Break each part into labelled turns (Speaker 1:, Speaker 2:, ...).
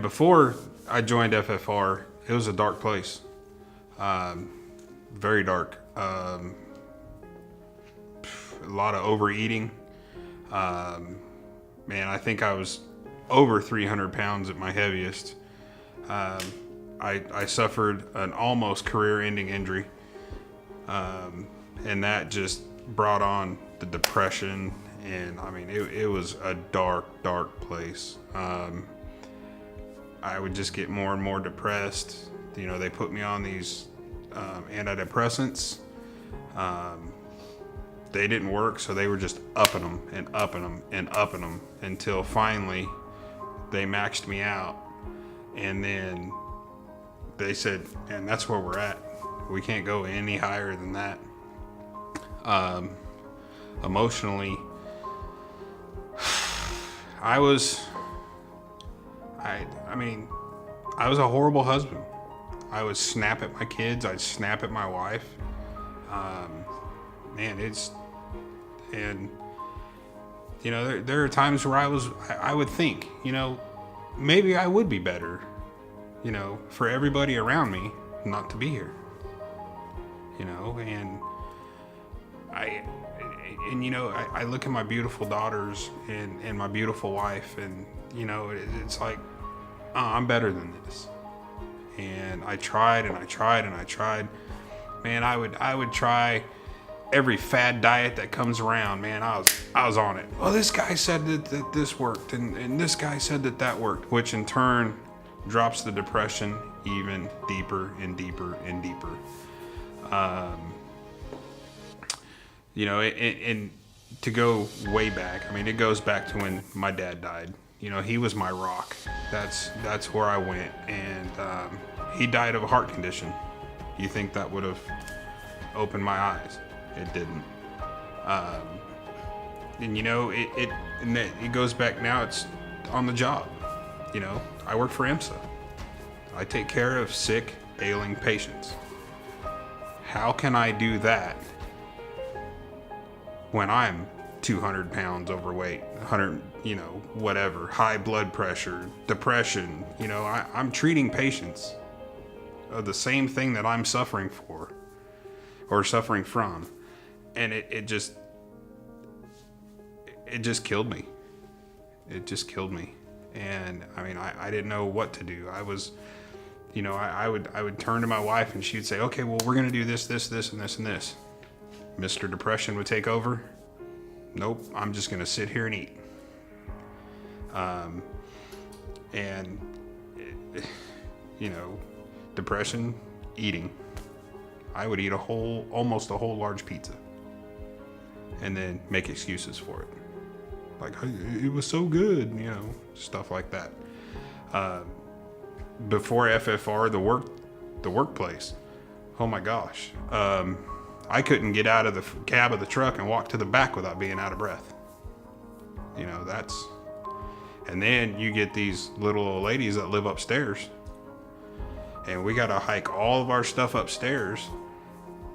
Speaker 1: man, before I joined FFR, it was a dark place. Very dark. A lot of overeating. Man, I think I was over 300 pounds at my heaviest. I suffered an almost career-ending injury. And that just brought on the depression. And I mean, it was a dark, dark place. I would just get more and more depressed. You know, they put me on these antidepressants. They didn't work, so they were just upping them and upping them and upping them until finally they maxed me out. And then they said, and that's where we're at. We can't go any higher than that. Emotionally, I mean, I was a horrible husband. I would snap at my kids. I'd snap at my wife. And you know, there are times where I would think, you know, maybe I would be better, you know, for everybody around me not to be here, you know, and you know, I look at my beautiful daughters and my beautiful wife, and you know, it's like, oh, I'm better than this. And I tried and I tried and I tried. Man, I would try every fad diet that comes around. Man, I was on it. Well, this guy said that this worked, and this guy said that worked, which in turn drops the depression even deeper and deeper and deeper. You know, and to go way back, I mean, it goes back to when my dad died. You know, he was my rock. That's where I went, and he died of a heart condition. You think that would have opened my eyes? It didn't. And you know, it goes back now. It's on the job. You know, I work for EMSA. I take care of sick, ailing patients. How can I do that when I'm 200 pounds overweight, 100, you know, whatever, high blood pressure, depression? You know, I'm treating patients of the same thing that I'm suffering for or suffering from. And it just killed me. It just killed me. And I mean, I didn't know what to do. I was, you know, I would turn to my wife and she would say, okay, well, we're going to do this, and this, and this. Mr. Depression would take over. Nope, I'm just going to sit here and eat. You know, depression, eating. I would eat almost a whole large pizza and then make excuses for it. Like, it was so good, you know, stuff like that. Before FFR, the workplace, oh my gosh. I couldn't get out of the cab of the truck and walk to the back without being out of breath. You know, and then you get these little old ladies that live upstairs, and we got to hike all of our stuff upstairs.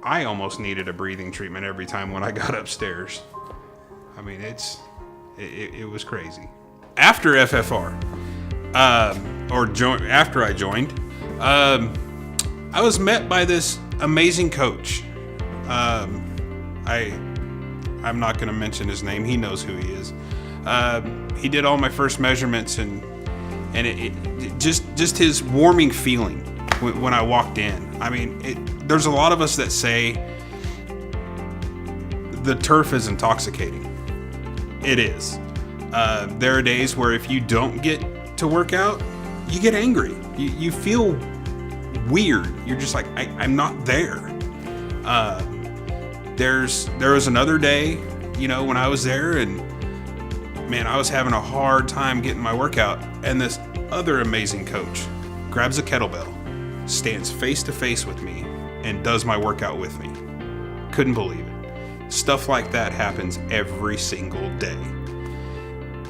Speaker 1: I almost needed a breathing treatment every time when I got upstairs. I mean, it was crazy. After FFR, after I joined, I was met by this amazing coach. I'm not going to mention his name. He knows who he is. He did all my first measurements, and it just his warming feeling when I walked in. I mean, there's a lot of us that say the turf is intoxicating. It is. There are days where if you don't get to work out, you get angry. You feel weird. You're just like, I'm not there. There was another day, you know, when I was there, and man, I was having a hard time getting my workout, and this other amazing coach grabs a kettlebell, stands face to face with me, and does my workout with me. Couldn't believe it. Stuff like that happens every single day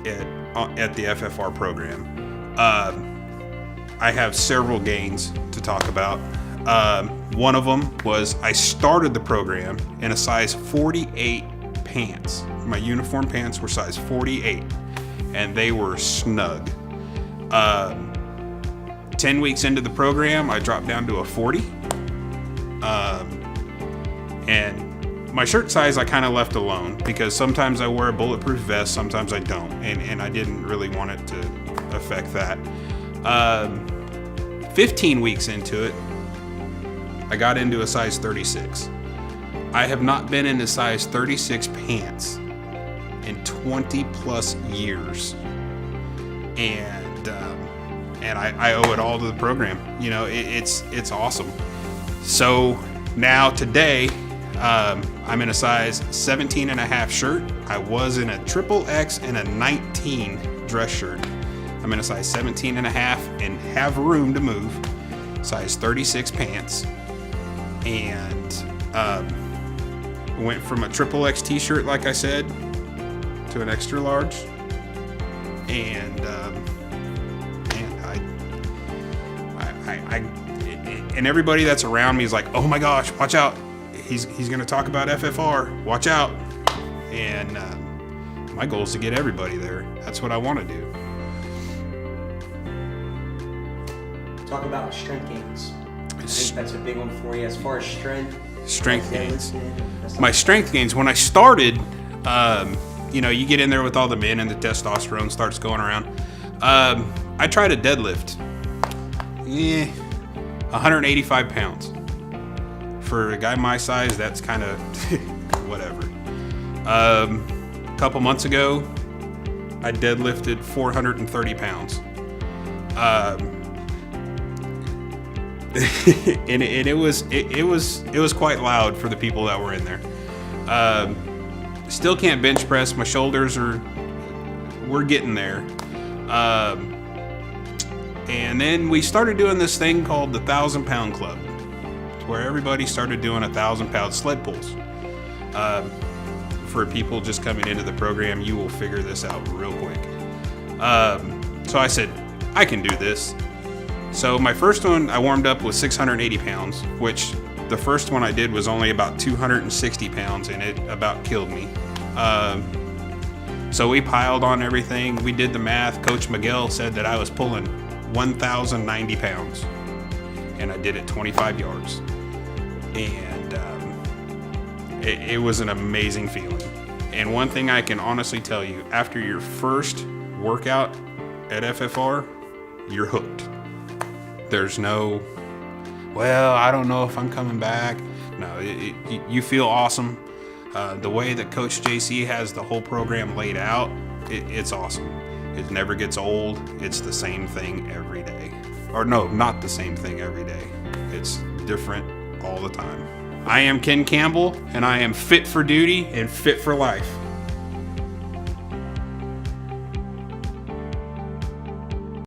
Speaker 1: at the FFR program. I have several gains to talk about. One of them was I started the program in a size 48 pants. My uniform pants were size 48, and they were snug. 10 weeks into the program, I dropped down to a 40. And my shirt size I kind of left alone because sometimes I wear a bulletproof vest, sometimes I don't. And I didn't really want it to affect that. 15 weeks into it, I got into a size 36. I have not been in a size 36 pants in 20 plus years. And I owe it all to the program. You know, it's awesome. So now today, I'm in a size 17 and a half shirt. I was in a XXX and a 19 dress shirt. I'm in a size 17 and a half and have room to move. Size 36 pants. And went from a XXX t-shirt, like I said, to an extra large. And and everybody that's around me is like, oh my gosh, watch out. He's going to talk about FFR. Watch out. And my goal is to get everybody there. That's what I want to do.
Speaker 2: Talk about strength gains. I think that's a big one for you as far as strength.
Speaker 1: Strength gains. My strength gains, when I started, you know, you get in there with all the men and the testosterone starts going around. I tried a deadlift. 185 pounds. For a guy my size, that's kind of whatever. A couple months ago, I deadlifted 430 pounds. And it was quite loud for the people that were in there. Still can't bench press. My shoulders we're getting there. And then we started doing this thing called the 1,000 Pound Club, where everybody started doing 1,000 pound sled pulls. For people just coming into the program, you will figure this out real quick. So I said, I can do this. So my first one, I warmed up with 680 pounds, which the first one I did was only about 260 pounds, and it about killed me. So we piled on everything. We did the math. Coach Miguel said that I was pulling 1,090 pounds, and I did it 25 yards. And it was an amazing feeling. And one thing I can honestly tell you, after your first workout at FFR, you're hooked. There's no, well, I don't know if I'm coming back. No, you feel awesome. The way that Coach JC has the whole program laid out, it's awesome. It never gets old. It's the same thing every day. Or no, not the same thing every day. It's different all the time. I am Ken Campbell, and I am fit for duty and fit for life.